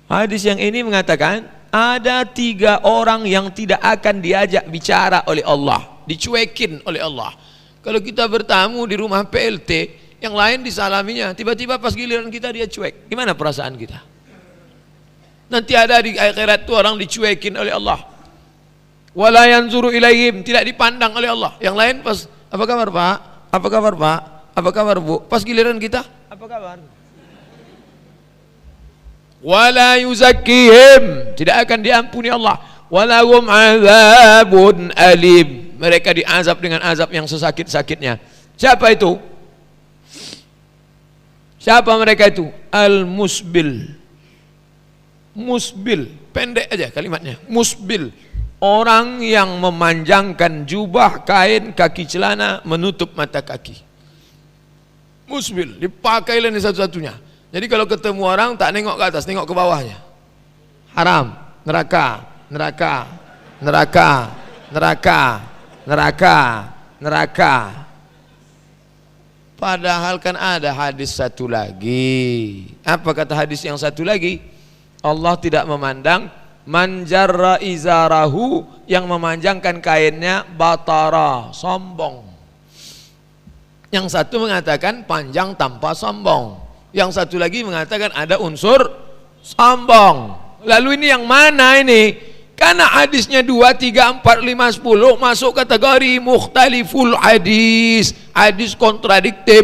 Hadis yang ini mengatakan ada 3 orang yang tidak akan diajak bicara oleh Allah, dicuekin oleh Allah. Kalau kita bertamu di rumah PLT, yang lain disalaminya, tiba-tiba pas giliran kita dia cuek. Gimana perasaan kita? Nanti ada di akhirat itu orang dicuekin oleh Allah. Wala yanzuru ilaihim, tidak dipandang oleh Allah. Yang lain pas, apa kabar Pak? Apa kabar Pak? Apa kabar Bu? Pas giliran kita, apa kabar? Wala yuzakkihim, tidak akan diampuni Allah. Walahum azabun alim, mereka diazab dengan azab yang sesakit-sakitnya. Siapa itu? Siapa mereka itu? Al-musbil. Musbil, pendek aja kalimatnya. Musbil, orang yang memanjangkan jubah, kain, kaki celana menutup mata kaki. Musbil, dipakailah ini satu-satunya. Jadi kalau ketemu orang tak nengok ke atas, nengok ke bawahnya. Haram, neraka, neraka, neraka, neraka, neraka, neraka. Padahal kan ada hadis satu lagi. Apa kata hadis yang satu lagi? Allah tidak memandang manjarra izarahu, yang memanjangkan kainnya batara, sombong. Yang satu mengatakan panjang tanpa sombong. Yang satu lagi mengatakan ada unsur sombong. Lalu ini yang mana ini? Karena hadisnya 2, 3, 4, 5, 10 masuk kategori mukhtaliful hadis, hadis kontradiktif,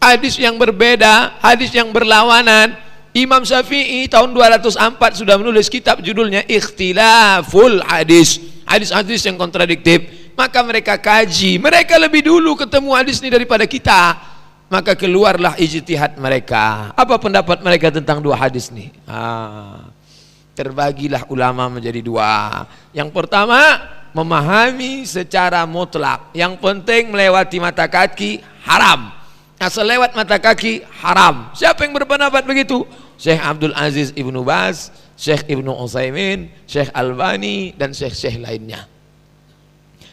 hadis yang berbeda, hadis yang berlawanan. Imam Syafi'i tahun 204 sudah menulis kitab judulnya Ikhtilaful Hadis, hadis-hadis yang kontradiktif. Maka mereka kaji, mereka lebih dulu ketemu hadis ini daripada kita. Maka keluarlah ijtihad mereka. Apa pendapat mereka tentang 2 hadis ini? Terbagilah ulama menjadi 2. Yang pertama, memahami secara mutlak. Yang penting melewati mata kaki haram. Asal lewat mata kaki haram. Siapa yang berpendapat begitu? Syekh Abdul Aziz Ibnu Baz, Syekh Ibnu Utsaimin, Syekh Albani, dan syekh-syekh lainnya.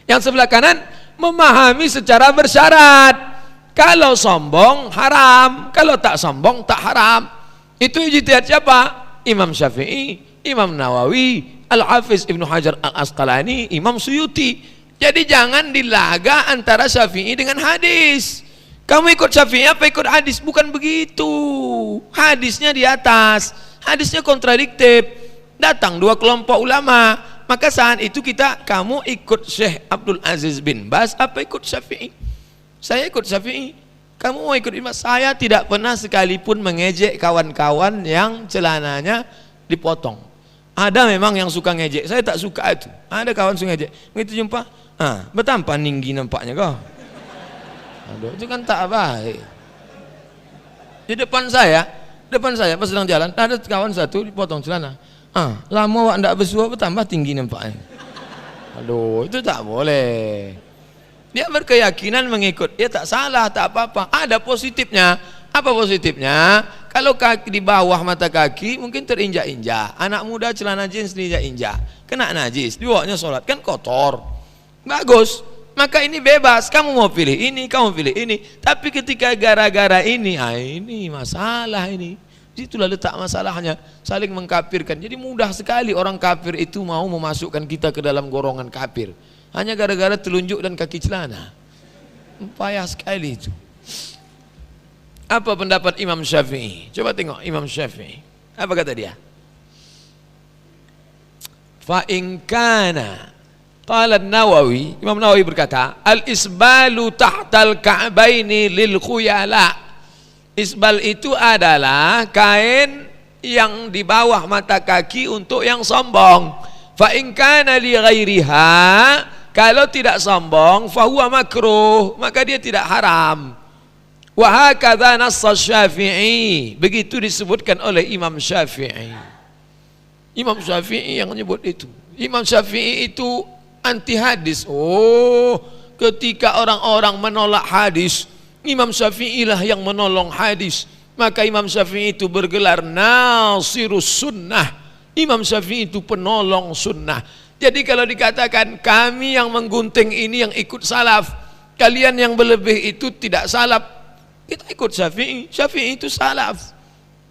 Yang sebelah kanan, memahami secara bersyarat. Kalau sombong haram, kalau tak sombong tak haram. Itu ijtihad siapa? Imam Syafi'i, Imam Nawawi, Al-Hafiz Ibnu Hajar Al-Asqalani, Imam Suyuti. Jadi jangan dilaga antara Syafi'i dengan hadis. Kamu ikut Syafi'i apa ikut hadis? Bukan begitu. Hadisnya di atas, hadisnya kontradiktif. Datang 2 kelompok ulama, maka saat itu kamu ikut Syekh Abdul Aziz bin Baz apa ikut Syafi'i? Saya ikut Syafi'i. Kamu mau ikut Imam? Saya tidak pernah sekalipun mengejek kawan-kawan yang celananya dipotong. Ada memang yang suka ngejek, saya tak suka itu. Ada kawan suka ngejek. Begitu jumpa, bertampan tinggi nampaknya kau. Aduh, itu kan tak baik. Di depan saya pas sedang jalan, ada kawan satu dipotong celana. Lama wak ndak bersuah bertambah tinggi nampaknya. Aduh, itu tak boleh. Dia berkeyakinan mengikut, dia tak salah, tak apa-apa. Ada positifnya. Apa positifnya? Kalau kaki di bawah mata kaki mungkin terinjak-injak. Anak muda celana jeans diinjak-injak, kena najis, dibawanya sholat kan kotor. Bagus. Maka ini bebas. Kamu mau pilih ini, kamu pilih ini. Tapi ketika gara-gara ini, ini masalah ini. Itulah letak masalahnya, saling mengkafirkan. Jadi mudah sekali orang kafir itu mau memasukkan kita ke dalam golongan kafir. Hanya gara-gara telunjuk dan kaki celana. Payah sekali itu. Apa pendapat Imam Syafi'i? Coba tengok Imam Syafi'i. Apa kata dia? Fa in kana, qala Nawawi, Imam Nawawi berkata, al-isbalu tahtal ka'baini lil khuyala. Isbal itu adalah kain yang di bawah mata kaki untuk yang sombong. Fa in kana li ghairiha, kalau tidak sombong, fahuwa makruh, maka dia tidak haram. Wa hakadha nass Syafi'i, begitu disebutkan oleh Imam Syafi'i. Imam Syafi'i yang menyebut itu. Imam Syafi'i itu anti hadis. Ketika orang-orang menolak hadis, Imam Syafi'i lah yang menolong hadis. Maka Imam Syafi'i itu bergelar Nasirus Sunnah. Imam Syafi'i itu penolong sunnah. Jadi kalau dikatakan kami yang menggunting ini yang ikut salaf, kalian yang berlebih itu tidak salaf, kita ikut Syafi'i. Syafi'i itu salaf.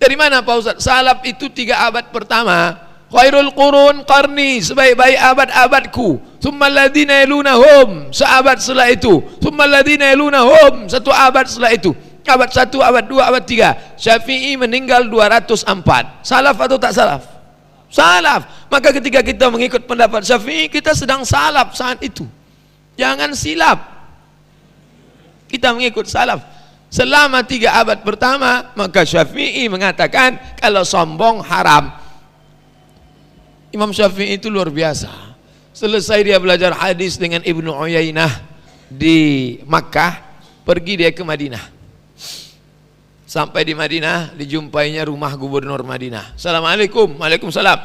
Dari mana Pak Ustaz? Salaf itu 3 abad pertama. Khairul qurun qarni, sebaik-baik abad-abadku. Tsummal ladzina yalunahum, seabad setelah itu. Tsummal ladzina yalunahum, 1 abad setelah itu. Abad 1, abad 2, abad 3. Syafi'i meninggal 204. Salaf atau tak salaf? Salaf. Maka ketika kita mengikut pendapat Syafi'i, kita sedang salaf saat itu. Jangan silap. Kita mengikut salaf. Selama 3 abad pertama, maka Syafi'i mengatakan kalau sombong haram. Imam Syafi'i itu luar biasa. Selesai dia belajar hadis dengan Ibnu Uyainah di Makkah, pergi dia ke Madinah. Sampai di Madinah, dijumpainya rumah gubernur Madinah. Assalamualaikum. Waalaikumsalam.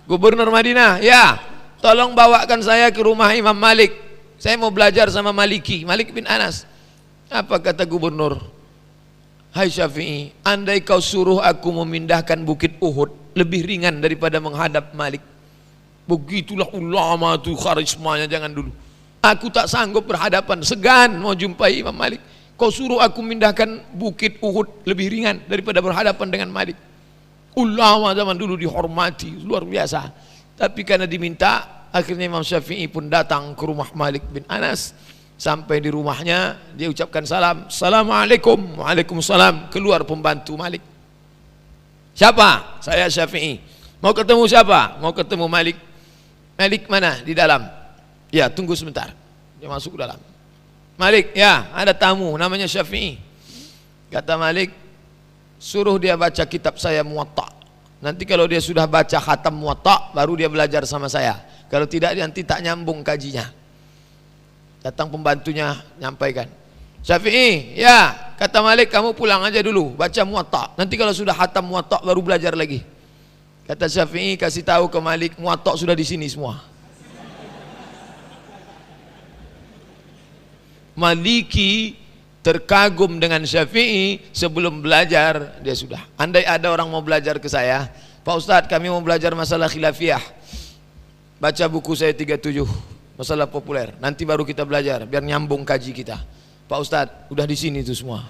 Gubernur Madinah, ya, tolong bawakan saya ke rumah Imam Malik. Saya mau belajar sama Maliki, Malik bin Anas. Apa kata gubernur? Hai Syafi'i, andai kau suruh aku memindahkan bukit Uhud, lebih ringan daripada menghadap Malik. Begitulah ulama itu karismanya, jangan dulu. Aku tak sanggup berhadapan, segan mau jumpai Imam Malik. Kau suruh aku mindahkan bukit Uhud, lebih ringan daripada berhadapan dengan Malik. Ulama zaman dulu dihormati, luar biasa. Tapi karena diminta, akhirnya Imam Syafi'i pun datang ke rumah Malik bin Anas. Sampai di rumahnya, dia ucapkan salam. Assalamualaikum. Waalaikumsalam. Keluar pembantu Malik. Siapa? Saya Syafi'i. Mau ketemu siapa? Mau ketemu Malik. Malik mana? Di dalam. Ya, tunggu sebentar. Dia masuk ke dalam. Malik, ya, ada tamu namanya Syafi'i. Kata Malik, suruh dia baca kitab saya Muwatta. Nanti kalau dia sudah baca khatam Muwatta, baru dia belajar sama saya. Kalau tidak, nanti tak nyambung kajinya. Datang pembantunya, nyampaikan. Syafi'i, ya, kata Malik, kamu pulang aja dulu, baca Muwatta. Nanti kalau sudah khatam Muwatta, baru belajar lagi. Kata Syafi'i, kasih tahu ke Malik, Muwatta sudah di sini semua. Maliki terkagum dengan Syafi'i, sebelum belajar dia sudah. Andai ada orang mau belajar ke saya, Pak Ustadz kami mau belajar masalah khilafiyah, baca buku saya 37 masalah populer, nanti baru kita belajar biar nyambung kaji kita. Pak Ustadz udah di sini itu semua.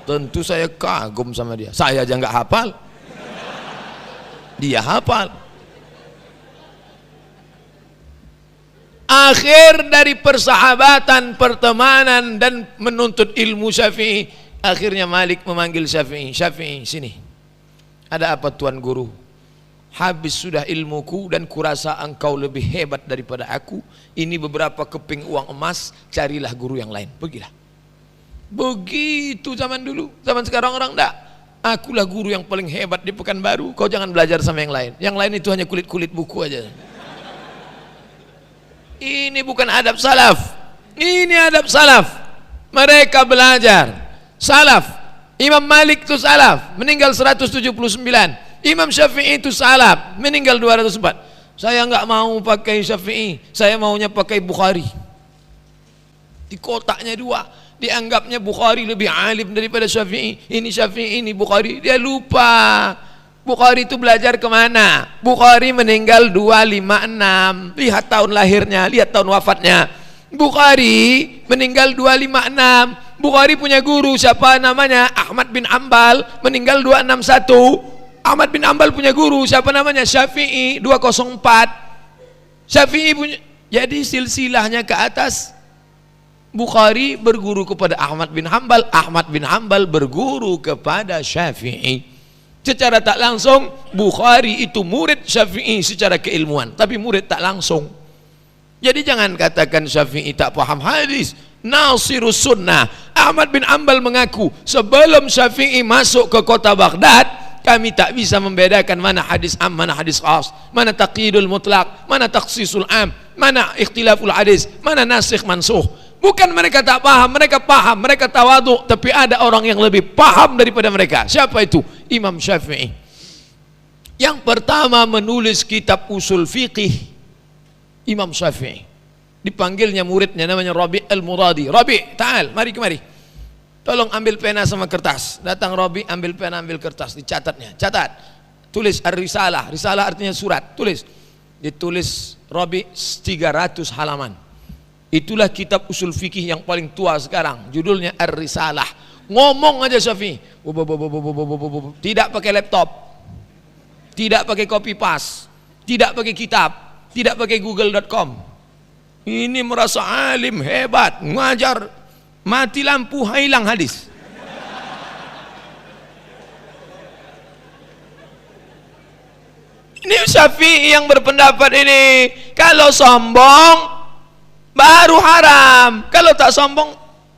Tentu saya kagum sama dia, saya aja nggak hafal, dia hafal. Akhir dari persahabatan, pertemanan dan menuntut ilmu Syafi'i, akhirnya Malik memanggil Syafi'i. Syafi'i, sini. Ada apa Tuan Guru? Habis sudah ilmuku dan kurasa engkau lebih hebat daripada aku. Ini beberapa keping uang emas, carilah guru yang lain. Pergilah. Begitu zaman dulu. Zaman sekarang orang enggak. Akulah guru yang paling hebat di Pekanbaru. Kau jangan belajar sama yang lain. Yang lain itu hanya kulit-kulit buku aja. Ini bukan adab salaf. Ini adab salaf. Mereka belajar. Salaf. Imam Malik itu salaf, meninggal 179. Imam Syafi'i itu salaf, meninggal 204. Saya enggak mau pakai Syafi'i, saya maunya pakai Bukhari. Di kotaknya 2. Dianggapnya Bukhari lebih alim daripada Syafi'i. Ini Syafi'i, ini Bukhari. Dia lupa Bukhari itu belajar kemana? Bukhari meninggal 256. Lihat tahun lahirnya, lihat tahun wafatnya. Bukhari meninggal 256. Bukhari punya guru siapa namanya? Ahmad bin Ambal, meninggal 261. Ahmad bin Ambal punya guru siapa namanya? Syafi'i, 204. Syafi'i punya, jadi silsilahnya ke atas. Bukhari berguru kepada Ahmad bin Ambal, Ahmad bin Ambal berguru kepada Syafi'i. Secara tak langsung Bukhari itu murid Syafi'i secara keilmuan, tapi murid tak langsung. Jadi jangan katakan Syafi'i tak paham hadis. Nasirus sunnah. Ahmad bin Ambal mengaku sebelum Syafi'i masuk ke kota Baghdad, kami tak bisa membedakan mana hadis am, mana hadis khas, mana taqyidul mutlaq, mana takhsisul am, mana ikhtilaful hadis, mana nasikh mansukh. Bukan mereka tak paham, mereka paham, mereka tawadhu, tapi ada orang yang lebih paham daripada mereka. Siapa itu? Imam Syafi'i. Yang pertama menulis kitab usul fiqih, Imam Syafi'i. Dipanggilnya muridnya namanya Rabi' al-Muradi. Rabi', ta'al, mari kemari. Tolong ambil pena sama kertas. Datang Rabi', ambil pena, ambil kertas, dicatatnya. Catat. Tulis ar-risalah. Risalah artinya surat. Tulis. Ditulis Rabi' 300 halaman. Itulah kitab usul fikih yang paling tua sekarang. Judulnya Ar-Risalah. Ngomong aja Syafi'i. Tidak pakai laptop, tidak pakai copy paste, tidak pakai kitab, tidak pakai google.com. Ini merasa alim hebat, ngajar, mati lampu hilang hadis. Ini Syafi'i yang berpendapat ini, kalau sombong baru haram, kalau tak sombong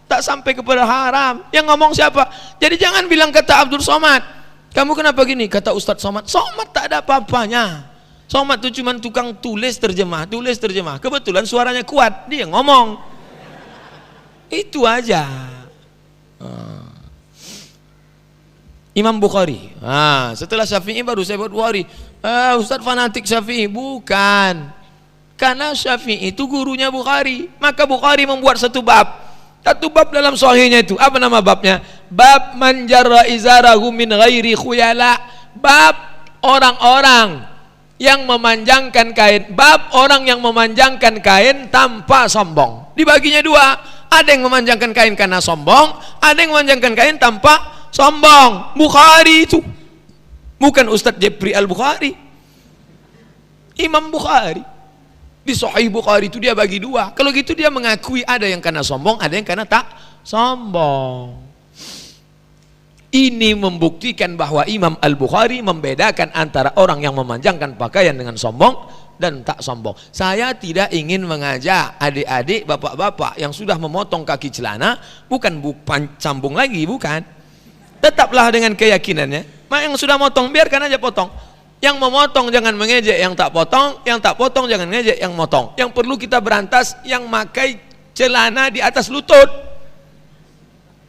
tak sampai kepada haram. Yang ngomong siapa? Jadi jangan bilang kata Abdul Somad, kamu kenapa gini? Kata Ustadz Somad, Somad tak ada apa-apanya. Somad itu cuma tukang tulis terjemah. Kebetulan suaranya kuat, dia ngomong. Itu aja. Imam Bukhari. Setelah Syafi'i baru saya buat Bukhari. Ustadz fanatik Syafi'i. Bukan. Karena Syafi'i itu gurunya Bukhari. Maka Bukhari membuat satu bab dalam sahihnya itu. Apa nama babnya? Bab man jarra izarahu min ghairi khuyala. Bab orang-orang yang memanjangkan kain. Bab orang yang memanjangkan kain tanpa sombong. Dibaginya dua. Ada yang memanjangkan kain karena sombong, ada yang memanjangkan kain tanpa sombong. Bukhari itu. Bukan Ustadz Jepri Al-Bukhari. Imam Bukhari. Di Sahih Bukhari itu dia bagi dua. Kalau gitu dia mengakui ada yang karena sombong, ada yang karena tak sombong. Ini membuktikan bahwa Imam Al-Bukhari membedakan antara orang yang memanjangkan pakaian dengan sombong dan tak sombong. Saya tidak ingin mengajak adik-adik, bapak-bapak yang sudah memotong kaki celana, bukan sambung lagi, bukan. Tetaplah dengan keyakinannya. Yang sudah motong biarkan aja potong. Yang memotong jangan mengejek yang tak potong jangan mengejek yang motong. Yang perlu kita berantas yang makai celana di atas lutut,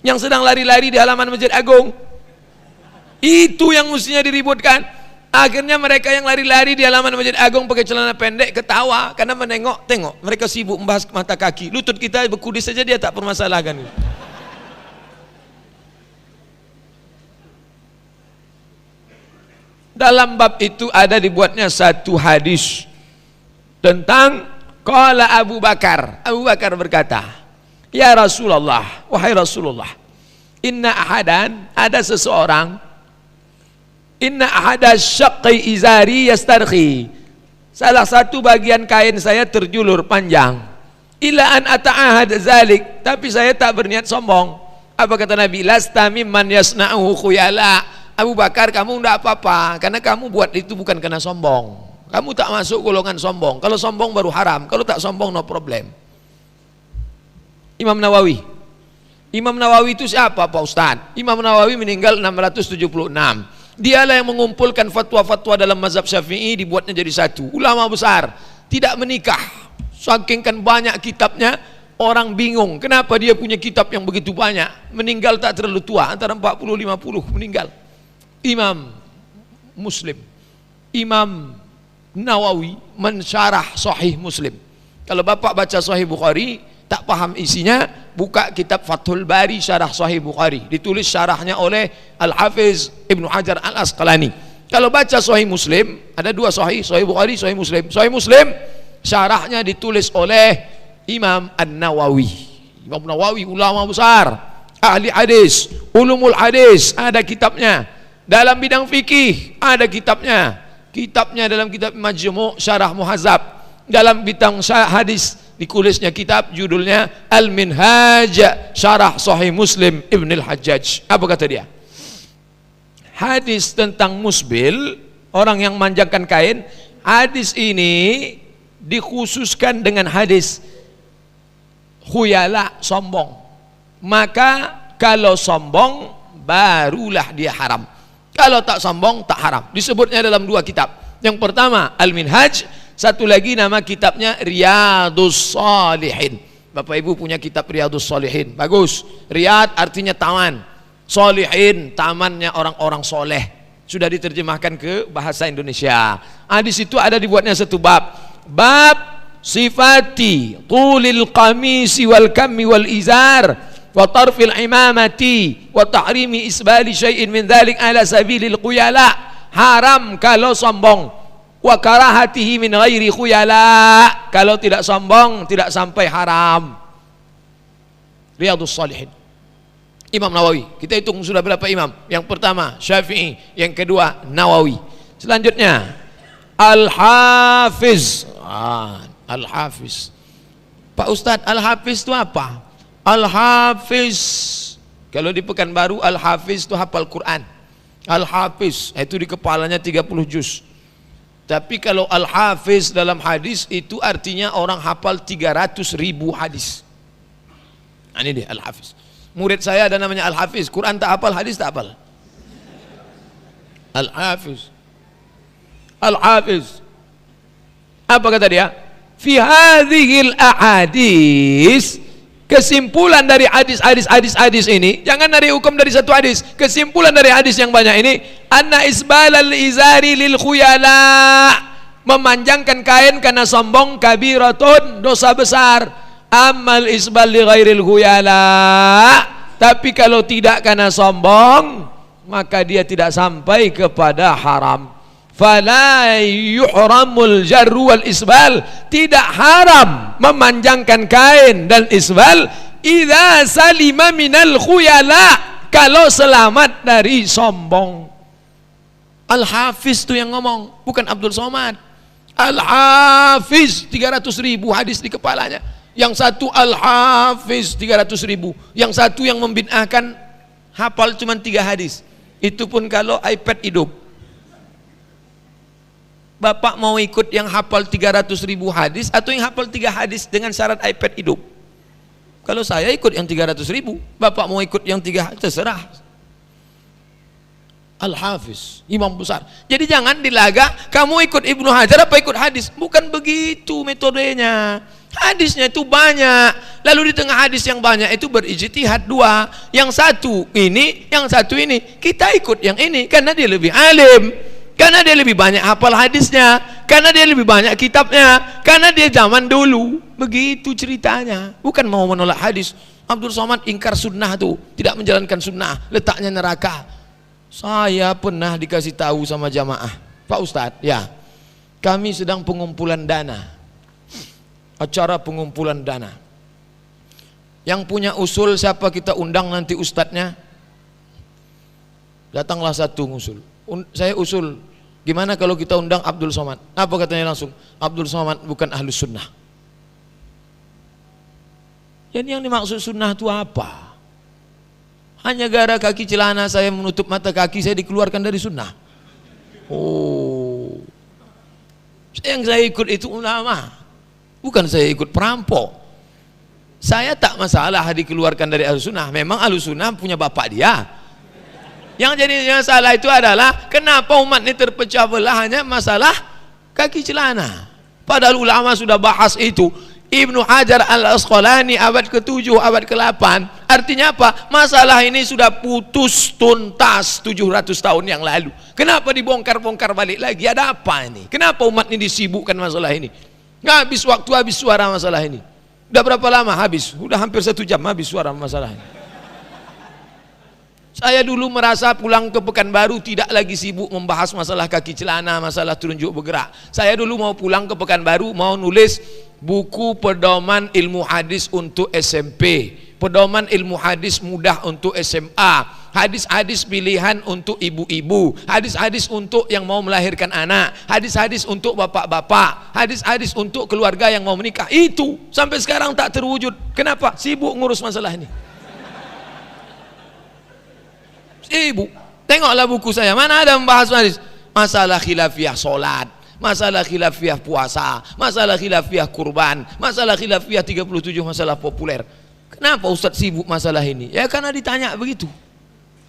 yang sedang lari-lari di halaman Masjid Agung. Itu yang mestinya diributkan. Akhirnya mereka yang lari-lari di halaman Masjid Agung pakai celana pendek ketawa karena tengok mereka sibuk membahas mata kaki. Lutut kita berkudis saja dia tak permasalahkan. Dalam bab itu ada dibuatnya satu hadis tentang qala Abu Bakar. Abu Bakar berkata, ya Rasulullah, wahai Rasulullah, inna ahadan, ada seseorang, inna ahada syaqqi izari yastarkhi, salah satu bagian kain saya terjulur panjang, ila an ata'ahad zalik, tapi saya tak berniat sombong. Apa kata Nabi? Lasta mimman yasna'uhu khuyala. Abu Bakar, kamu tidak apa-apa, karena kamu buat itu bukan karena sombong. Kamu tak masuk golongan sombong. Kalau sombong baru haram, kalau tak sombong no problem. Imam Nawawi itu siapa Pak Ustaz? Imam Nawawi meninggal 676. Dialah yang mengumpulkan fatwa-fatwa dalam mazhab Syafi'i, dibuatnya jadi satu. Ulama besar, tidak menikah. Saking kan banyak kitabnya, orang bingung kenapa dia punya kitab yang begitu banyak. Meninggal tak terlalu tua, antara 40-50 meninggal. Imam Muslim, Imam Nawawi mensyarah Sahih Muslim. Kalau bapak baca Sahih Bukhari tak paham isinya, buka kitab Fathul Bari syarah Sahih Bukhari, ditulis syarahnya oleh Al-Hafiz Ibnu Hajar Al-Asqalani. Kalau baca Sahih Muslim, ada dua Sahih, Sahih Bukhari, Sahih Muslim. Sahih Muslim syarahnya ditulis oleh Imam An-Nawawi. Imam Nawawi ulama besar, ahli hadis, ulumul hadis, ada kitabnya. Dalam bidang fikih ada kitabnya dalam kitab Majmu' Syarah Muhazzab. Dalam bidang hadis ditulisnya kitab judulnya Al-Minhaj Syarah Sahih Muslim Ibn Al-Hajjaj. Apa kata dia? Hadis tentang musbil, orang yang manjangkan kain, hadis ini dikhususkan dengan hadis khuyala, sombong. Maka kalau sombong barulah dia haram. Kalau tak sombong tak haram. Disebutnya dalam dua kitab. Yang pertama Al-Minhaj, satu lagi nama kitabnya Riyadus Shalihin. Bapak Ibu punya kitab Riyadus Shalihin, bagus. Riyad artinya taman, Shalihin tamannya orang-orang soleh. Sudah diterjemahkan ke bahasa Indonesia. Di situ ada dibuatnya satu bab. Bab sifati tulil qamisi wal kammi wal izar wa tarfil imamati wa tahrimi isbali syai'in min dhalik ala sabilil khuyala. Haram kalau sombong. Wa karahatihi min ghairi khuyala. Kalau tidak sombong tidak sampai haram. Riyadus Shalihin. Imam Nawawi. Kita hitung sudah berapa imam? Yang pertama Syafi'i, yang kedua Nawawi. Selanjutnya Al-Hafiz. Al-Hafiz. Pak Ustadz, Al-Hafiz itu apa? Al-Hafiz, kalau di Pekanbaru, Al-Hafiz itu hafal Quran. Al-Hafiz itu di kepalanya 30 juz. Tapi kalau Al-Hafiz dalam hadis itu artinya orang hafal 300.000 hadis. Nah, ini dia Al-Hafiz. Murid saya ada namanya Al-Hafiz, Quran tak hafal, hadis tak hafal. Al-Hafiz. Al-Hafiz. Apa kata dia? Fi hadhil ahadis, kesimpulan dari hadis ini, jangan dari hukum dari satu hadis, kesimpulan dari hadis yang banyak ini, anna isbalal izari lil khuyala, memanjangkan kain karena sombong, kabiratun, dosa besar. Amal isbal li ghairil khuyala, tapi kalau tidak karena sombong, maka dia tidak sampai kepada haram. Fala yuhramul jarru wal isbal, tidak haram memanjangkan kain dan isbal idza salima minal khuyala, kalau selamat dari sombong. Al-Hafiz itu yang ngomong, bukan Abdul Somad. Al-Hafiz 300.000 hadis di kepalanya. Yang satu Al-Hafiz 300.000, yang satu yang membid'ahkan hafal cuma 3 hadis. Itu pun kalau iPad hidup. Bapak mau ikut yang hafal 300.000 hadis atau yang hafal 3 hadis dengan syarat iPad hidup? Kalau saya ikut yang 300.000, Bapak mau ikut yang 3, terserah. Al-Hafiz, imam besar. Jadi jangan dilaga, kamu ikut Ibnu Hajar apa ikut hadis? Bukan begitu metodenya. Hadisnya itu banyak, lalu di tengah hadis yang banyak itu berijtihad 2. Yang satu ini, yang satu ini. Kita ikut yang ini karena dia lebih alim, karena dia lebih banyak hafal hadisnya, karena dia lebih banyak kitabnya, karena dia zaman dulu. Begitu ceritanya. Bukan mau menolak hadis. Abdul Somad ingkar sunnah tuh, tidak menjalankan sunnah, letaknya neraka. Saya pernah dikasih tahu sama jamaah, Pak Ustadz, ya, kami sedang pengumpulan dana, acara pengumpulan dana. Yang punya usul siapa kita undang nanti ustadznya? Datanglah satu ngusul. Saya usul, gimana kalau kita undang Abdul Somad? Apa katanya langsung? Abdul Somad bukan ahlus sunnah. Jadi yang dimaksud sunnah itu apa? Hanya gara kaki celana saya menutup mata kaki, saya dikeluarkan dari sunnah. Oh, yang saya ikut itu ulama, bukan saya ikut perampok. Saya tak masalah dikeluarkan dari ahlus sunnah. Memang ahlus sunnah punya bapak dia. Yang jadi masalah itu adalah kenapa umat ini terpecah belah hanya masalah kaki celana. Padahal ulama sudah bahas itu. Ibnu Hajar Al-Asqalani abad ke-7, abad ke-8. Artinya apa? Masalah ini sudah putus tuntas 700 tahun yang lalu. Kenapa dibongkar-bongkar balik lagi? Ada apa ini? Kenapa umat ini disibukkan masalah ini? Nggak habis waktu, habis suara masalah ini. Udah berapa lama habis? Udah hampir 1 jam habis suara masalah ini. Saya dulu merasa pulang ke Pekanbaru tidak lagi sibuk membahas masalah kaki celana, masalah telunjuk bergerak. Saya dulu mau pulang ke Pekanbaru, mau nulis buku pedoman ilmu hadis untuk SMP, pedoman ilmu hadis mudah untuk SMA, hadis-hadis pilihan untuk ibu-ibu, hadis-hadis untuk yang mau melahirkan anak, hadis-hadis untuk bapak-bapak, hadis-hadis untuk keluarga yang mau menikah. Itu sampai sekarang tak terwujud. Kenapa? Sibuk ngurus masalah ini. Ibu, tengoklah buku saya, mana ada membahas hadis, masalah khilafiyah solat, masalah khilafiyah puasa, masalah khilafiyah kurban, masalah khilafiyah 37 masalah populer. Kenapa Ustadz sibuk masalah ini? Ya karena ditanya begitu,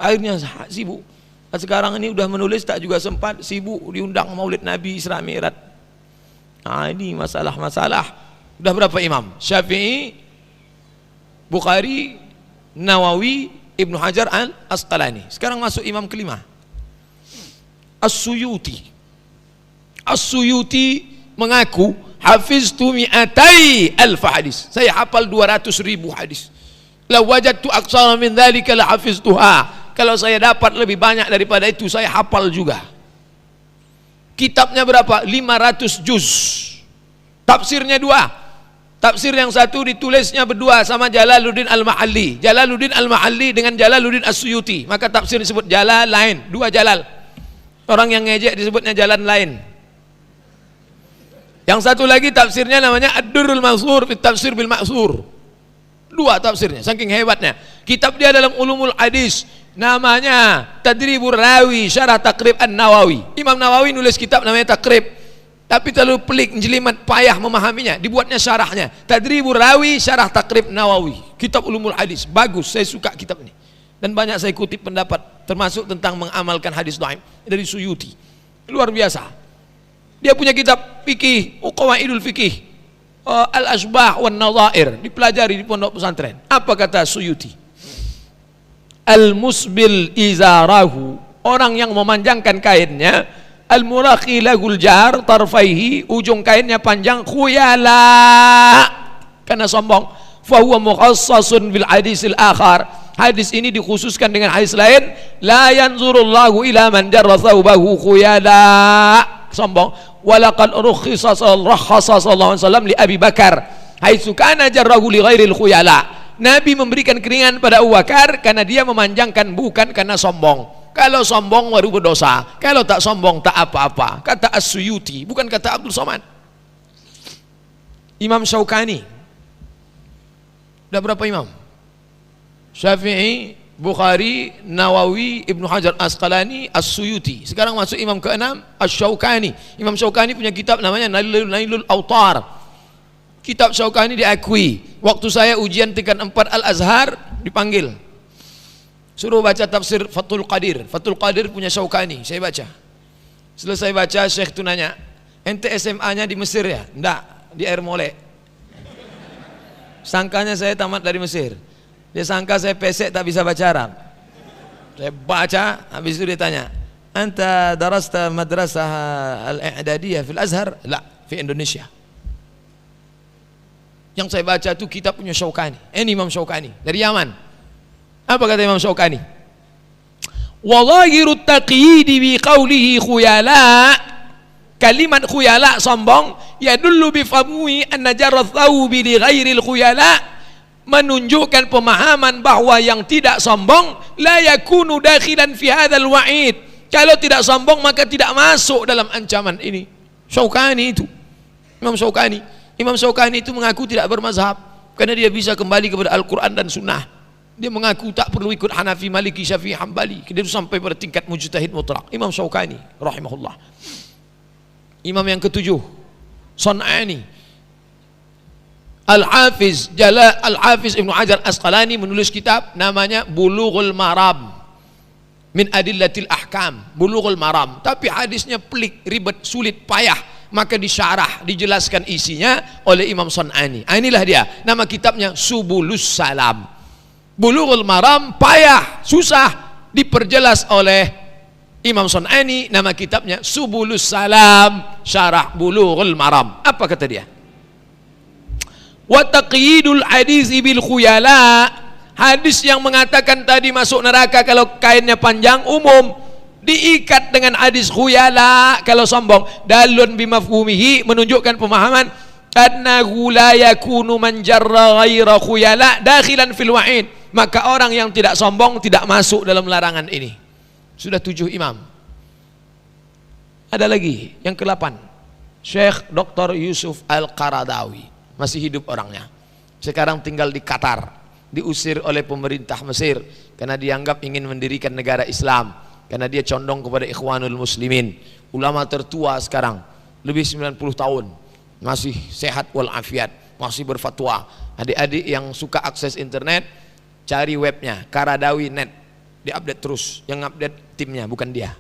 akhirnya sibuk. Sekarang ini udah menulis tak juga sempat, sibuk diundang Maulid Nabi Isra Mi'raj. Nah ini masalah-masalah. Udah berapa imam? Syafi'i, Bukhari, Nawawi, Ibnu Hajar Al-Asqalani. Sekarang masuk imam kelima, As-Suyuti. As-Suyuti mengaku hafiztu mi'atai alf hadis. Saya hafal 200.000 hadis. La wajadtu aqsara min dzalika la hafiztuha. Kalau saya dapat lebih banyak daripada itu, saya hafal juga. Kitabnya berapa? 500 juz. Tafsirnya 2. Tafsir yang satu ditulisnya berdua sama Jalaluddin Al-Mahalli. Jalaluddin Al-Mahalli dengan Jalaluddin As-Suyuti. Maka tafsir disebut Jalal lain, dua Jalal. Orang yang ngejek disebutnya jalan lain. Yang satu lagi tafsirnya namanya Ad-Durrul Mansur fi Tafsir bil Ma'sur. Dua tafsirnya, saking hebatnya. Kitab dia dalam Ulumul Hadis namanya Tadribur Rawi Syarah Taqrib An-Nawawi. Imam Nawawi nulis kitab namanya Taqrib, tapi terlalu pelik, jelimet, payah memahaminya, dibuatnya syarahnya Tadribur Rawi Syarah Taqrib Nawawi. Kitab Ulumul Hadis, bagus, saya suka kitab ini. Dan banyak saya kutip pendapat, termasuk tentang mengamalkan hadis dhaif dari Suyuti. Luar biasa. Dia punya kitab fikih, Qawaidul Fikih, Al-Asbah wan Nadhair, dipelajari di pondok pesantren. Apa kata Suyuti? Al-musbil izarahu, orang yang memanjangkan kainnya, al-muraqi lahul jar tarfaihi, ujung kainnya panjang, khuyala, karena sombong. Fahuwa mukhassasun bil hadisil akhar, hadis ini dikhususkan dengan hadis lain, la yanzurullahu ila man jarra thawbahu khuyala, sombong. Walaqad rukhisa sallallahu alaihi wasallam li Abi Bakar haitsu kana jarrahu li ghairil khuyala. Nabi memberikan keringan pada Abu Bakar karena dia memanjangkan, bukan karena sombong. Kalau sombong baru berdosa, kalau tak sombong tak apa-apa. Kata As-Suyuti, bukan kata Abdul Somad. Imam Syaukani, ada berapa imam? Syafi'i, Bukhari, Nawawi, Ibnu Hajar Asqalani, As-Suyuti. Sekarang masuk imam ke-6, Asy-Syaukani. Imam Syaukani punya kitab namanya Nailul Autar. Kitab Syaukani diakui. Waktu saya ujian tingkat 4 Al-Azhar, dipanggil, suruh baca tafsir Fathul Qadir. Fathul Qadir punya Syaukani, saya baca. Selesai baca, Syekh itu nanya, ente SMA-nya di Mesir ya? Enggak, di Air Molek. Sangkanya saya tamat dari Mesir. Dia sangka saya pesek tak bisa baca Arab. Saya baca, habis itu dia tanya, anta darasta madrasah al-i'dadiyah fil Azhar? La, fi Indonesia. Yang saya baca itu kitab punya Syaukani. Ini Imam Syaukani dari Yaman. Apa kata Imam Syaukani? Wa dhahirut taqyidi bi qawlihi khuyala, kalimat khuyala sombong, yadullu bi famui anna jarra thawbi li ghairil khuyala, menunjukkan pemahaman bahwa yang tidak sombong la yakunu dakhilan fi hadzal wa'id. Kalau tidak sombong maka tidak masuk dalam ancaman ini. Syaukani itu, Imam Syaukani. Imam Syaukani itu mengaku tidak bermazhab karena dia bisa kembali kepada Al-Quran dan Sunnah. Dia mengaku tak perlu ikut Hanafi, Maliki, Syafi'i, Hambali. Dia itu sampai pada tingkat mujtahid mutlak. Imam Syaukani rahimahullah. Imam yang ketujuh, Sun'ani. Al-Hafiz Ibnu Hajar Asqalani menulis kitab namanya Bulughul Maram min Adillatil Ahkam. Bulughul Maram, tapi hadisnya pelik, ribet, sulit, payah. Maka disyarah, dijelaskan isinya oleh Imam Sun'ani. Inilah dia, nama kitabnya Subulus Salam. Bulughul Maram payah, susah, diperjelas oleh Imam Sun'ani. Nama kitabnya Subulus Salam, syarah Bulughul Maram. Apa kata dia? Wa taqyidul hadis bil khuyala, hadis yang mengatakan tadi masuk neraka kalau kainnya panjang umum, diikat dengan hadis khuyala kalau sombong. Dalun bimafhumihi, menunjukkan pemahaman annahu la yakunu man jarra ghaira khuyala dakhilan fil wa'id, maka orang yang tidak sombong tidak masuk dalam larangan ini. Sudah 7 imam. Ada lagi yang ke-8, Syekh Dr. Yusuf Al-Qaradawi, masih hidup orangnya, sekarang tinggal di Qatar, diusir oleh pemerintah Mesir karena dianggap ingin mendirikan negara Islam, karena dia condong kepada Ikhwanul Muslimin. Ulama tertua sekarang, lebih 90 tahun, masih sehat walafiat, masih berfatwa. Adik-adik yang suka akses internet, cari webnya Qaradawi.net, diupdate terus. Yang update timnya, bukan dia.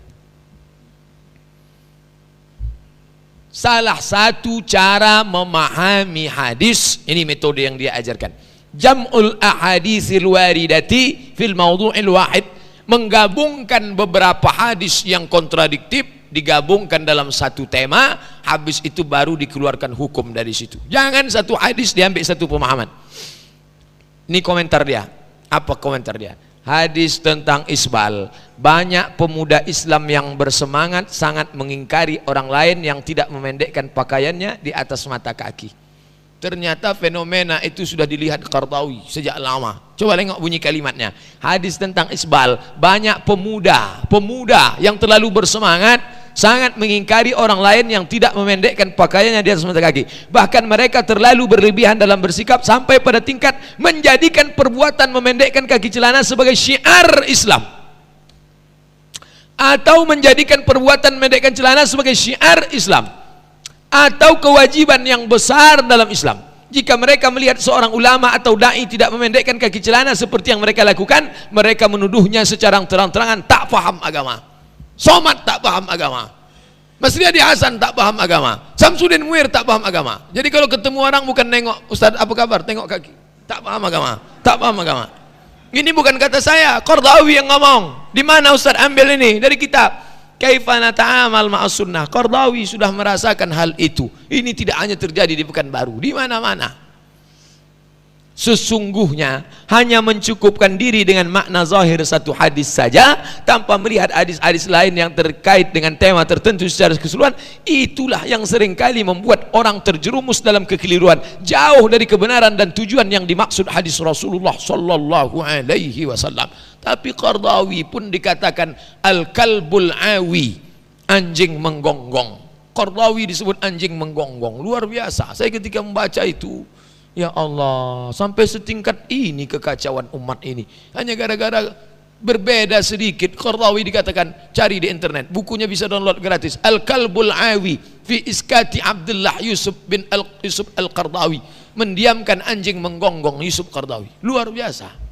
Salah satu cara memahami hadis, ini metode yang dia ajarkan, jam'ul ahaditsil waridati fil mawdu'il wahid, menggabungkan beberapa hadis yang kontradiktif, digabungkan dalam satu tema, habis itu baru dikeluarkan hukum dari situ. Jangan satu hadis diambil satu pemahaman. Ini komentar dia. Apa komentar dia? Hadis tentang isbal, banyak pemuda Islam yang bersemangat sangat mengingkari orang lain yang tidak memendekkan pakaiannya di atas mata kaki. Ternyata fenomena itu sudah dilihat Qardawi sejak lama. Coba tengok bunyi kalimatnya. Hadis tentang isbal. Banyak pemuda yang terlalu bersemangat, sangat mengingkari orang lain yang tidak memendekkan pakaiannya di atas mata kaki. Bahkan mereka terlalu berlebihan dalam bersikap sampai pada tingkat menjadikan perbuatan memendekkan kaki celana sebagai syiar Islam, atau menjadikan perbuatan memendekkan celana sebagai syiar Islam, atau kewajiban yang besar dalam Islam. Jika mereka melihat seorang ulama atau da'i tidak memendekkan kaki celana seperti yang mereka lakukan, mereka menuduhnya secara terang-terangan tak paham agama. Somad tak paham agama, Mas Riyadi Hasan tak paham agama, Samsudin Muir tak paham agama. Jadi kalau ketemu orang bukan nengok, Ustaz apa kabar, tengok kaki, tak paham agama, tak paham agama. Ini bukan kata saya, Qardawi yang ngomong. Di mana Ustaz ambil ini? Dari kitab Kaifa Nata'amal Ma'as Sunnah. Qardawi sudah merasakan hal itu. Ini tidak hanya terjadi di Pekanbaru, di mana-mana. Sesungguhnya hanya mencukupkan diri dengan makna zahir satu hadis saja tanpa melihat hadis-hadis lain yang terkait dengan tema tertentu secara keseluruhan, itulah yang seringkali membuat orang terjerumus dalam kekeliruan, jauh dari kebenaran dan tujuan yang dimaksud hadis Rasulullah sallallahu alaihi wasallam. Tapi Qardawi pun dikatakan al-kalbul awi, anjing menggonggong. Qardawi disebut anjing menggonggong. Luar biasa. Saya ketika membaca itu, ya Allah, sampai setingkat ini kekacauan umat ini. Hanya gara-gara berbeda sedikit. Qardawi dikatakan, cari di internet, bukunya bisa download gratis. Al-Kalbul Awi fi Iskati Abdullah Yusuf Al-Qardawi, mendiamkan anjing menggonggong Yusuf Qardawi. Luar biasa.